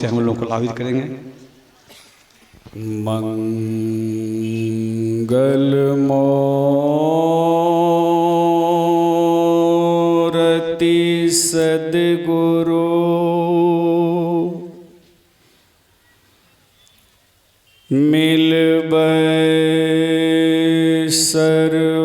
हम लोग को लाभित करेंगे। मंगल मूर्ति सद्गुरु मिलबै सर्वाधार।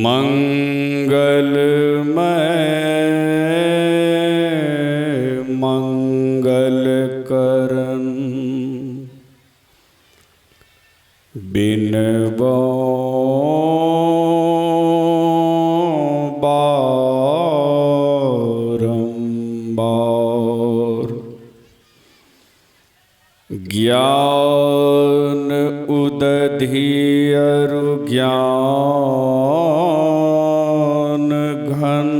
मंगलमय मंगल करन बिनबो बारंबार। ज्ञान उदधि अरु ज्ञान घन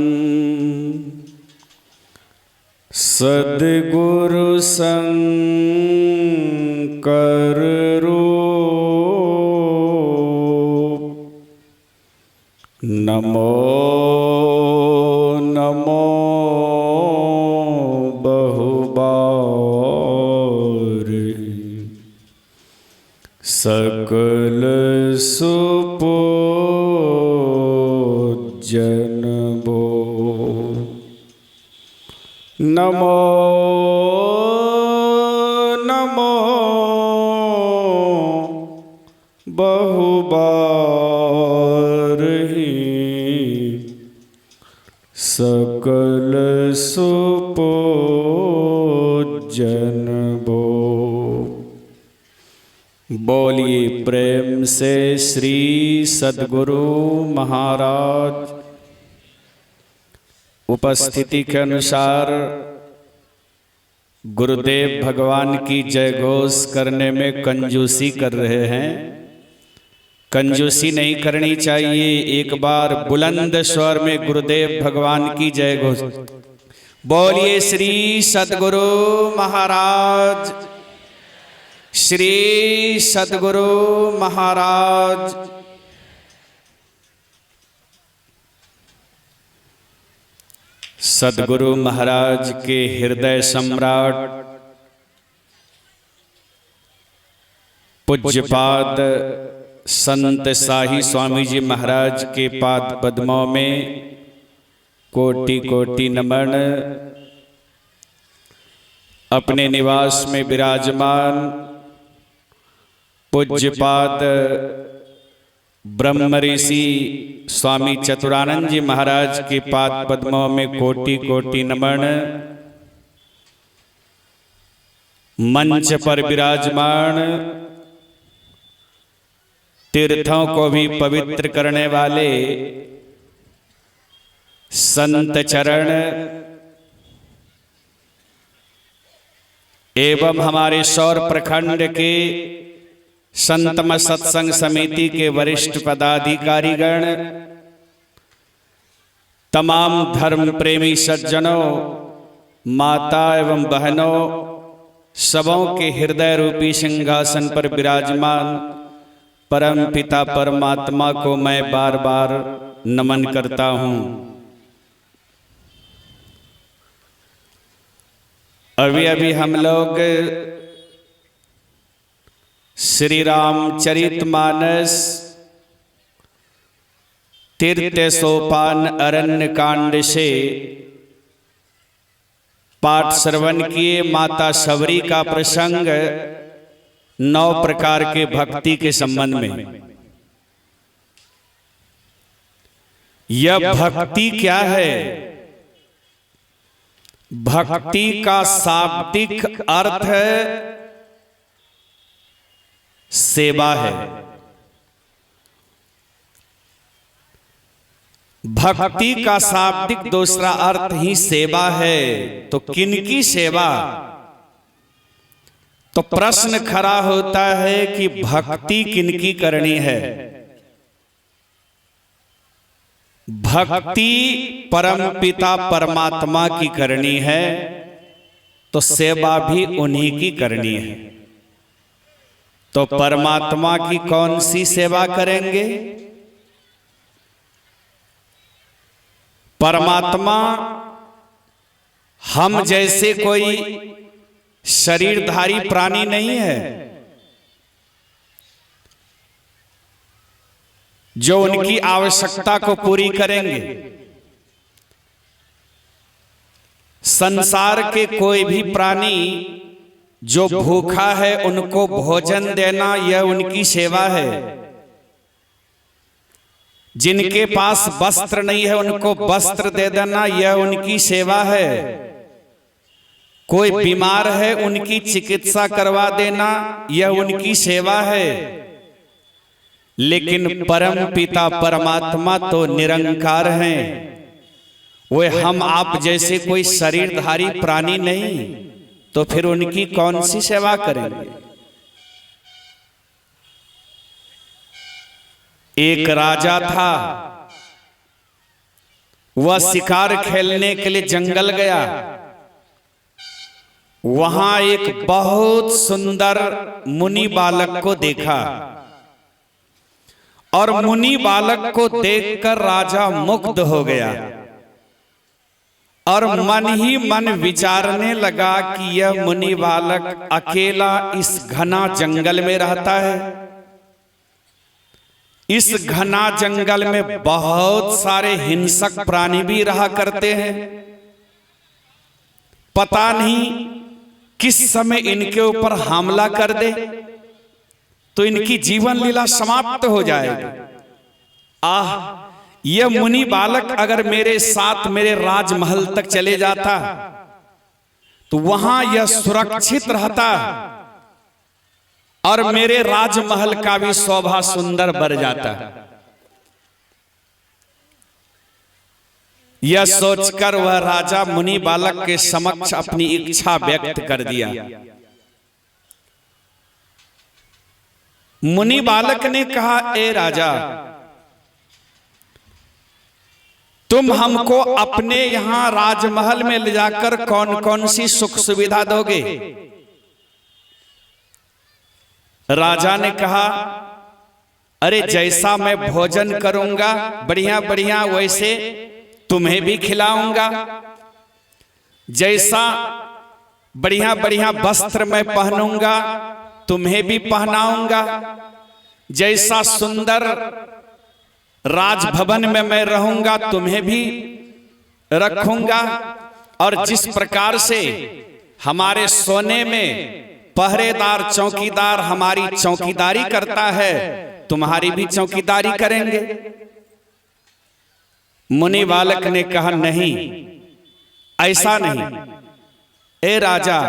सद्गुरु शंकर रूप। नमो नमो बहुबार सकल सुपूजन बो। नमो नमो बहुबार सकल सुपूजन बो। बोलिए प्रेम से श्री सद्गुरु महाराज। उपस्थिति के अनुसार गुरुदेव भगवान की जय घोष करने में कंजूसी कर रहे हैं। कंजूसी नहीं करनी चाहिए। एक बार बुलंद स्वर में गुरुदेव भगवान की जय घोष। बोलिए श्री सद्गुरु महाराज, श्री सद्गुरु महाराज। सद्गुरु महाराज के हृदय सम्राट पूज्यपाद संत शाही स्वामी जी महाराज के पाद पद्मों में कोटि कोटि नमन। अपने निवास में विराजमान पूज्यपाद ब्रह्म ऋषि स्वामी चतुरानंद जी महाराज के पाद पद्मों में कोटि कोटि नमन। मंच पर विराजमान तीर्थों को भी पवित्र करने वाले संत चरण एवं हमारे सौर प्रखंड के संतम सत्संग समिति के वरिष्ठ पदाधिकारीगण, तमाम धर्म प्रेमी सज्जनों, माता एवं बहनों, सबों के हृदय रूपी सिंहासन पर विराजमान परम पिता परमात्मा को मैं बार बार नमन करता हूं। अभी अभी हम लोग श्री रामचरितमानस तीर्थ सोपान अरण्य कांड से पाठ श्रवण किए। माता शबरी का प्रसंग 9 प्रकार के भक्ति के संबंध में। यह भक्ति क्या है? भक्ति का शाब्दिक अर्थ है सेवा है। भक्ति का शाब्दिक दूसरा अर्थ ही सेवा है। तो किनकी सेवा? तो प्रश्न खड़ा होता है कि भक्ति किनकी करनी है? भक्ति परम पिता परमात्मा की करनी है, तो सेवा भी उन्हीं की करनी है। तो परमात्मा की कौन सी सेवा करेंगे? परमात्मा हम जैसे कोई शरीरधारी प्राणी नहीं है जो उनकी आवश्यकता को पूरी करेंगे। संसार के कोई भी प्राणी जो भूखा है उनको भोजन देना यह उनकी सेवा है। जिनके पास वस्त्र नहीं है उनको वस्त्र दे देना यह उनकी सेवा है। कोई बीमार है उनकी चिकित्सा करवा देना यह उनकी सेवा है। लेकिन परम पिता परमात्मा तो निरंकार हैं। वे हम आप जैसे कोई शरीरधारी प्राणी नहीं, तो फिर उनकी कौन सी सेवा करेंगे? एक राजा था, वह शिकार खेलने के लिए जंगल गया। वहां एक बहुत सुंदर मुनि बालक को देखा और मुनि बालक को देखकर राजा मुग्ध हो गया और मन ही मन विचारने लगा कि यह मुनि बालक अकेला इस घना जंगल में रहता है। इस घना जंगल में बहुत सारे हिंसक प्राणी भी रहा करते हैं। पता नहीं किस समय इनके ऊपर हमला कर दे तो इनकी जीवन लीला समाप्त हो जाएगी। यह मुनि बालक अगर मेरे साथ मेरे राजमहल तक चले जाता तो वहां यह सुरक्षित रहता और मेरे राजमहल का भी शोभा सुंदर बढ़ जाता। यह सोचकर वह राजा मुनि बालक के समक्ष अपनी इच्छा व्यक्त कर दिया। मुनि बालक ने कहा, ए राजा, तुम हमको अपने यहां राजमहल में ले जाकर कौन कौन सी सुख सुविधा दोगे? राजा ने कहा, अरे जैसा मैं भोजन करूंगा बढ़िया बढ़िया वैसे तुम्हें भी खिलाऊंगा। जैसा बढ़िया बढ़िया वस्त्र मैं पहनूंगा तुम्हें भी पहनाऊंगा। जैसा सुंदर राजभवन में मैं रहूंगा तुम्हें भी रखूंगा। और जिस प्रकार से हमारे सोने में पहरेदार चौकीदार हमारी चौकीदारी करता है तुम्हारी भी चौकीदारी करेंगे। मुनि बालक ने कहा, नहीं, ऐसा नहीं। ए राजा,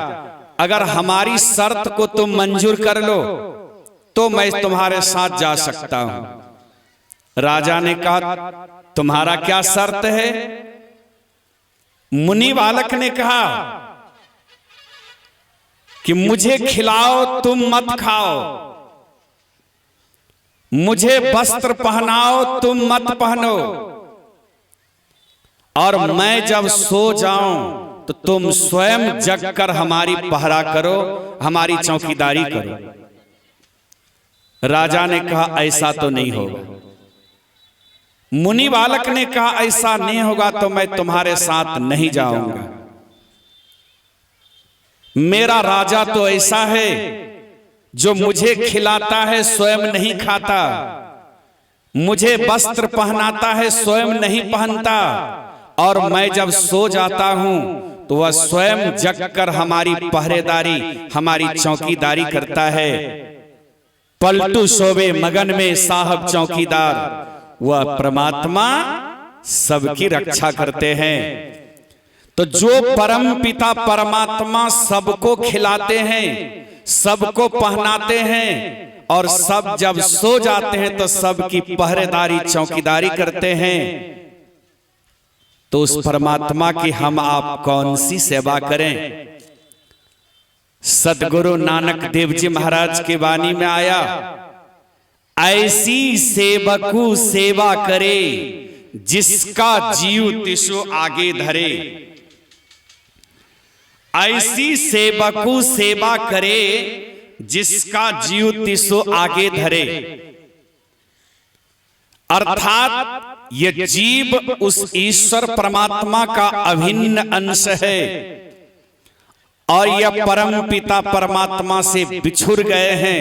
अगर हमारी शर्त को तुम मंजूर कर लो तो मैं तुम्हारे साथ जा सकता हूं। राजा ने कहा, तुम्हारा क्या शर्त है? मुनि बालक ने कहा कि मुझे खिलाओ तुम मत खाओ, मुझे वस्त्र पहनाओ तुम मत पहनो, और मैं जब सो जाऊं तो तुम स्वयं जगकर हमारी पहरा करो, हमारी चौकीदारी करो। राजा ने कहा, ऐसा तो नहीं होगा। मुनि बालक ने कहा, ऐसा नहीं होगा तो मैं तुम्हारे साथ नहीं जाऊंगा। मेरा राजा तो ऐसा है जो मुझे खिलाता है स्वयं नहीं खाता, मुझे वस्त्र पहनाता है स्वयं नहीं पहनता, और मैं जब सो जाता हूं तो वह स्वयं जगकर हमारी पहरेदारी हमारी चौकीदारी करता है। पलटू सोवे मगन में साहब चौकीदार, वह परमात्मा सबकी रक्षा करते हैं। तो जो परम पिता परमात्मा सबको खिलाते हैं, सबको पहनाते हैं, और सब जब सो जाते हैं तो सबकी पहरेदारी चौकीदारी करते हैं, तो उस परमात्मा की हम आप कौन सी सेवा करें? सदगुरु नानक देव जी महाराज की वाणी में आया, ऐसी सेवकु सेवा करे जिसका जीव तिसो आगे धरे। ऐसी सेवकु सेवा करे जिसका जीव तिसो आगे धरे, अर्थात ये जीव उस ईश्वर परमात्मा का अभिन्न अंश है और यह परम पिता परमात्मा से बिछुड़ गए हैं।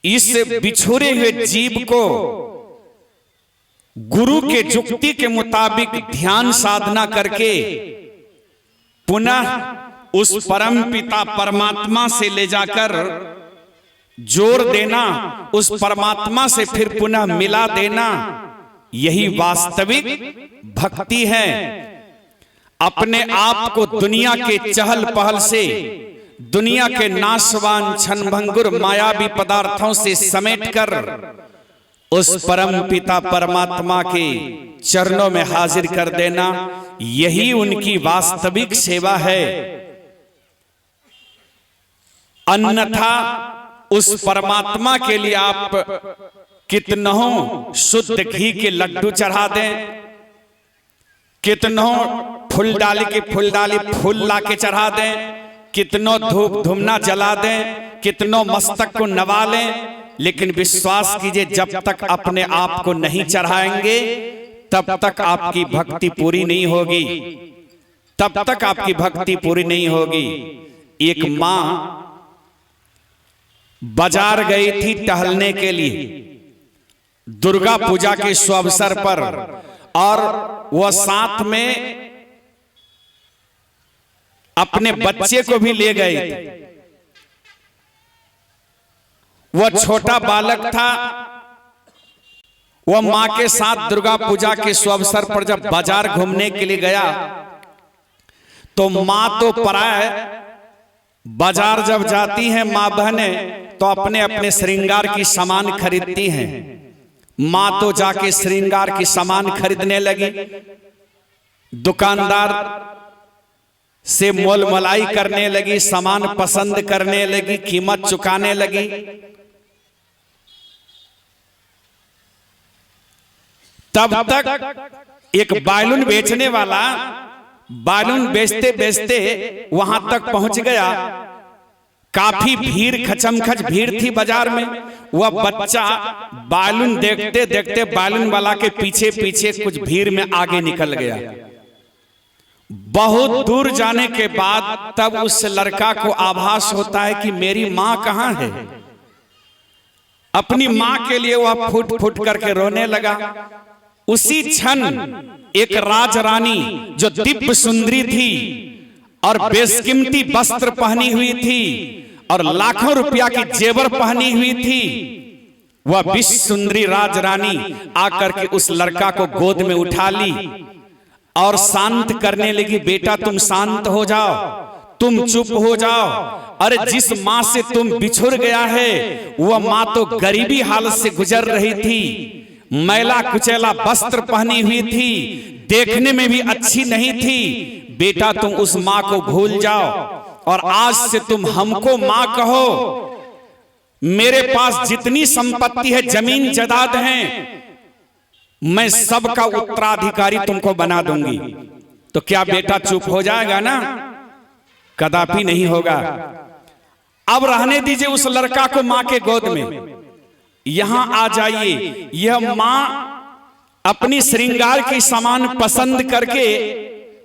इस बिछुड़े हुए जीव को गुरु के जुक्ति के मुताबिक ध्यान साधना करके पुनः उस परम पिता परमात्मा से ले जाकर जोड़ देना, उस परमात्मा से फिर पुनः मिला देना, यही वास्तविक भक्ति है। अपने आप को दुनिया के चहल पहल से, दुनिया के नाशवान क्षणभंगुर मायावी पदार्थों से समेटकर उस परम पिता परमात्मा के चरणों में हाजिर कर देना, यही उनकी वास्तविक सेवा है। अन्यथा उस परमात्मा के लिए आप कितनों शुद्ध घी के लड्डू चढ़ा दें, कितनों फूलडाली के फूलडाली फूल लाके चढ़ा दें, कितनों धूप धुमना जला दें, कितनों मस्तक को नवा लें, लेकिन विश्वास कीजिए जब तक अपने आप को नहीं चढ़ाएंगे तब तक आपकी भक्ति पूरी नहीं होगी, तब तक आपकी भक्ति पूरी नहीं होगी। एक मां बाजार गई थी टहलने के लिए दुर्गा पूजा के शुभ अवसर पर, और वह साथ में अपने बच्चे को भी ले गए थे। वह छोटा बालक था, वह मां के साथ दुर्गा पूजा के शुभ अवसर पर जब बाजार घूमने के लिए गया तो मां तो पराए बाजार जब जाती हैं मां बहनें तो अपने अपने श्रृंगार की सामान खरीदती हैं। मां तो जाके श्रृंगार की सामान खरीदने लगी, दुकानदार से मोल मलाई करने लगी, सामान पसंद करने लगी, कीमत चुकाने लगी। तब तक एक बैलून बेचने वाला बैलून बेचते बेचते वहां तक पहुंच गया। काफी भीड़, खचमखच भीड़ थी बाजार में। वह बच्चा बैलून देखते देखते बैलून वाला के पीछे पीछे कुछ भीड़ में आगे निकल गया। बहुत दूर जाने के बाद तब उस लड़का को आभास होता है कि मेरी मां कहां है। अपनी मां के लिए वह फुट फुट करके रोने लगा। उसी क्षण एक राजरानी जो दिव्य सुंदरी थी और बेशकीमती वस्त्र पहनी हुई थी और लाखों रुपया की जेवर पहनी हुई थी, वह विश्व सुंदरी राजरानी आकर के उस लड़का को गोद में उठा ली और शांत करने लगी। बेटा तुम शांत हो जाओ, तुम चुप हो जाओ। अरे जिस मां से तुम बिछुड़ गया है वह मां तो गरीबी हालत से गुजर रही थी, मैला कुचैला वस्त्र पहनी हुई थी, देखने में भी अच्छी नहीं थी। बेटा तुम उस मां को भूल जाओ और आज से तुम हमको मां कहो। मेरे पास जितनी संपत्ति है, जमीन जायदाद है, मैं सबका उत्तराधिकारी तुमको बना दूंगी। तो क्या बेटा चुप हो जाएगा ना? कदापि नहीं होगा। अब रहने दीजिए उस लड़का को मां के गोद में। यहां आ जाइए। यह मां अपनी श्रृंगार की सामान पसंद करके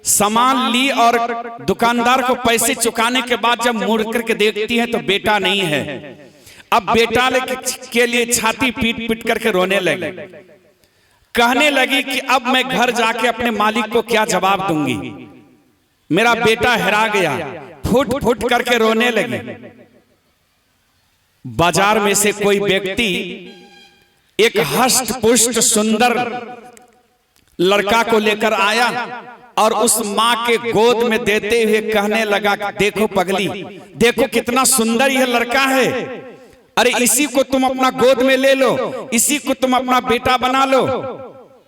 सामान ली और दुकानदार को पैसे चुकाने के बाद जब मुड़ करके देखती है तो बेटा नहीं है। अब बेटा के लिए छाती पीट पीट करके रोने लगी। कहने लगी कि अब मैं घर जाके अपने मालिक को क्या जवाब दूंगी, मेरा बेटा हेरा गया। फुट फुट करके रोने लगी। बाजार में से कोई व्यक्ति एक हष्ट पुष्ट सुंदर लड़का को लेकर आया और उस मां के गोद में देते हुए कहने लगा, देखो पगली, देखो कितना सुंदर यह लड़का है। अरे इसी को तुम अपना गोद में ले लो, इसी को तुम अपना बेटा बना लो।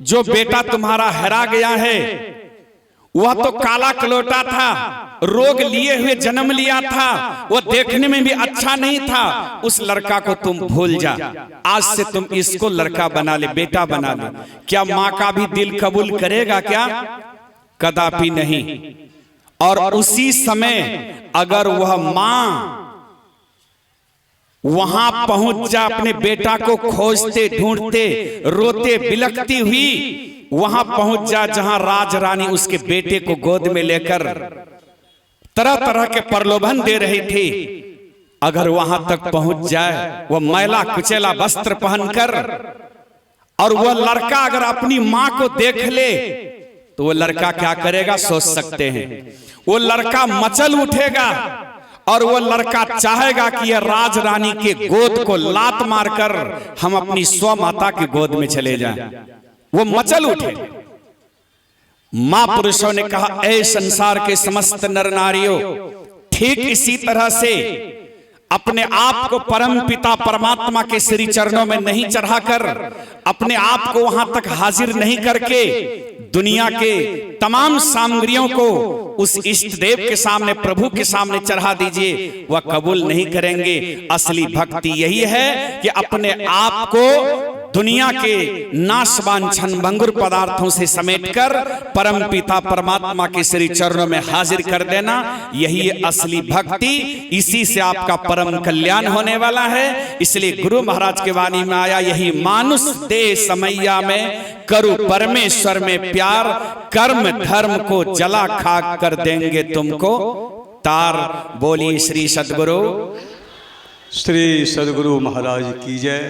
जो बेटा तुम्हारा हेरा गया है वह तो काला कलोटा था, रोग लिए हुए जन्म लिया था, वह देखने में भी अच्छा नहीं था। उस लड़का को तुम भूल जा, आज से तुम इसको लड़का बना ले, बेटा बना ले। क्या मां का भी दिल कबूल करेगा क्या? कदापि नहीं। और उसी समय अगर वह मां वहां पहुंच जा, अपने बेटा को खोजते ढूंढते रोते बिलखती हुई वहां पहुंच जा जहां राज रानी उसके बेटे को गोद में लेकर तरह तरह के प्रलोभन दे रही थी। अगर वहां तक पहुंच जाए वो मैला कुचैला वस्त्र पहनकर, और वह लड़का अगर अपनी मां को देख ले तो वो लड़का क्या करेगा सोच सकते हैं। वो लड़का मचल उठेगा और वो लड़का चाहेगा कि यह राज रानी के गोद को लात मारकर हम अपनी स्व माता की गोद में चले जाएं। वो मचल उठे। मां पुरुषों ने कहा, ऐ संसार के समस्त नर नारियों, ठीक इसी तरह से अपने आप को परम पिता परमात्मा के श्री चरणों में नहीं चढ़ाकर, अपने आप को वहां तक हाजिर नहीं करके दुनिया के तमाम सामग्रियों को उस इष्ट देव के सामने, प्रभु के सामने चढ़ा दीजिए, वह कबूल नहीं करेंगे। असली भक्ति यही है कि अपने आप को दुनिया के नाशवान क्षणभंगुर पदार्थों से समेटकर परम पिता परमात्मा के श्री चरणों में हाजिर कर देना, यही है असली भक्ति। इसी से आपका परम कल्याण होने वाला है। इसलिए गुरु महाराज के वाणी में आया, यही मानुष दे समैया में करो परमेश्वर में प्यार, कर्म धर्म को जला खाक कर देंगे तुमको तार। बोलिए श्री सद्गुरु महाराज की जय।